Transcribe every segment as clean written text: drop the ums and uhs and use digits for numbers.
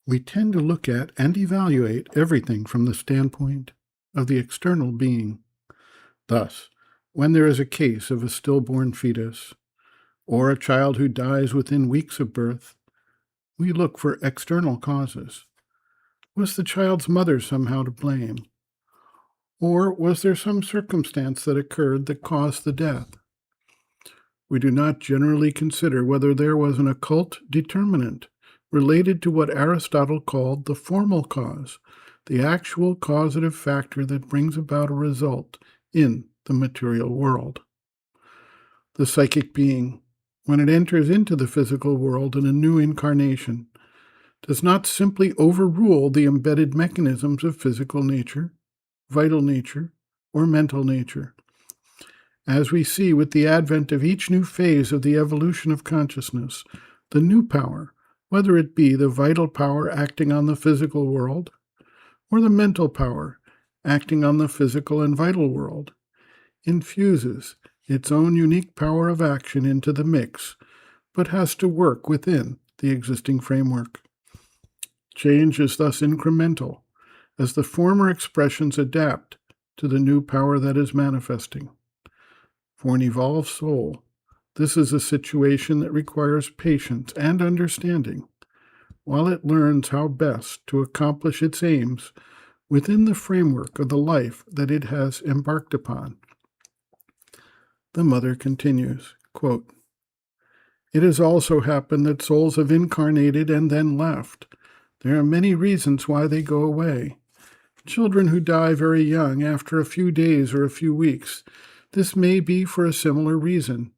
We tend to look at and evaluate everything from the standpoint of the external being. Thus, when there is a case of a stillborn fetus, or a child who dies within weeks of birth, we look for external causes. Was the child's mother somehow to blame? Or was there some circumstance that occurred that caused the death? We do not generally consider whether there was an occult determinant related to what Aristotle called the formal cause, the actual causative factor that brings about a result in the material world. The psychic being, when it enters into the physical world in a new incarnation, does not simply overrule the embedded mechanisms of physical nature, vital nature, or mental nature. As we see with the advent of each new phase of the evolution of consciousness, the new power, whether it be the vital power acting on the physical world, or the mental power acting on the physical and vital world, infuses its own unique power of action into the mix, but has to work within the existing framework. Change is thus incremental, as the former expressions adapt to the new power that is manifesting. For an evolved soul, this is a situation that requires patience and understanding, while it learns how best to accomplish its aims within the framework of the life that it has embarked upon. The mother continues, quote, "It has also happened that souls have incarnated and then left. There are many reasons why they go away. Children who die very young, after a few days or a few weeks, this may be for a similar reason.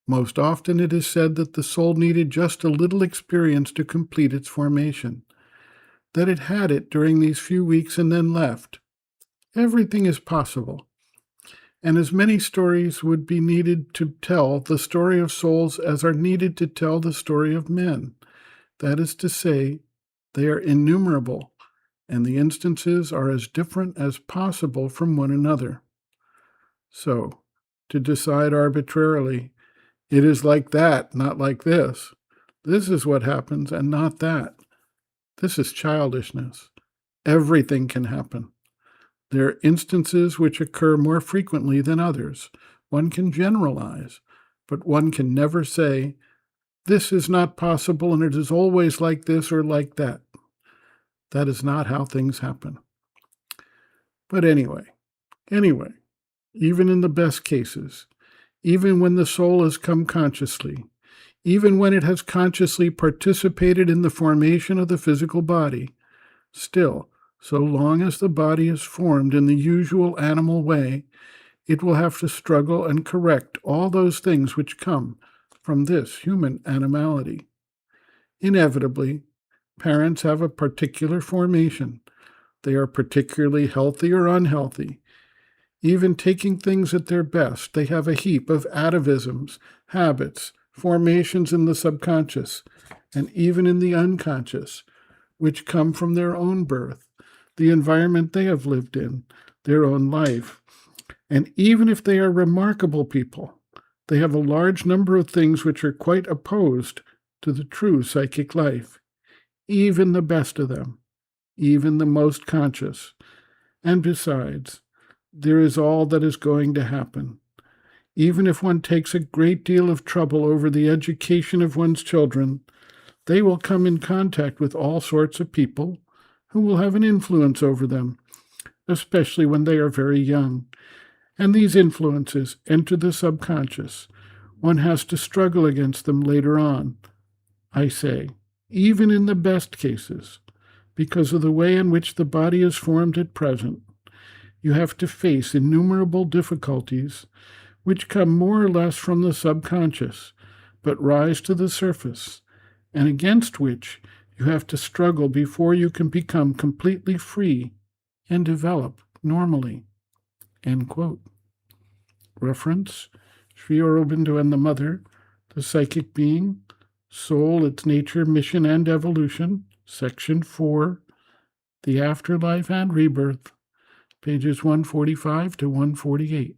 Most often it is said that the soul needed just a little experience to complete its formation, that it had it during these few weeks and then left. Everything is possible, and as many stories would be needed to tell the story of souls as are needed to tell the story of men. That is to say, they are innumerable, and the instances are as different as possible from one another. So, to decide arbitrarily, it is like that, not like this. This is what happens and not that. This is childishness. Everything can happen. There are instances which occur more frequently than others. One can generalize, but one can never say, this is not possible and it is always like this or like that. That is not how things happen. But anyway, even in the best cases, even when the soul has come consciously, even when it has consciously participated in the formation of the physical body, still, so long as the body is formed in the usual animal way, it will have to struggle and correct all those things which come from this human animality. Inevitably, parents have a particular formation. They are particularly healthy or unhealthy. Even taking things at their best, they have a heap of atavisms, habits, formations in the subconscious, and even in the unconscious, which come from their own birth, the environment they have lived in, their own life. And even if they are remarkable people, they have a large number of things which are quite opposed to the true psychic life, even the best of them, even the most conscious. And besides, there is all that is going to happen. Even if one takes a great deal of trouble over the education of one's children, they will come in contact with all sorts of people who will have an influence over them, especially when they are very young. And these influences enter the subconscious. One has to struggle against them later on, I say, even in the best cases, because of the way in which the body is formed at present. You have to face innumerable difficulties which come more or less from the subconscious, but rise to the surface, and against which you have to struggle before you can become completely free and develop normally." End quote. Reference, Sri Aurobindo and the Mother, The Psychic Being, Soul, Its Nature, Mission, and Evolution, Section 4, The Afterlife and Rebirth, pages 145 to 148.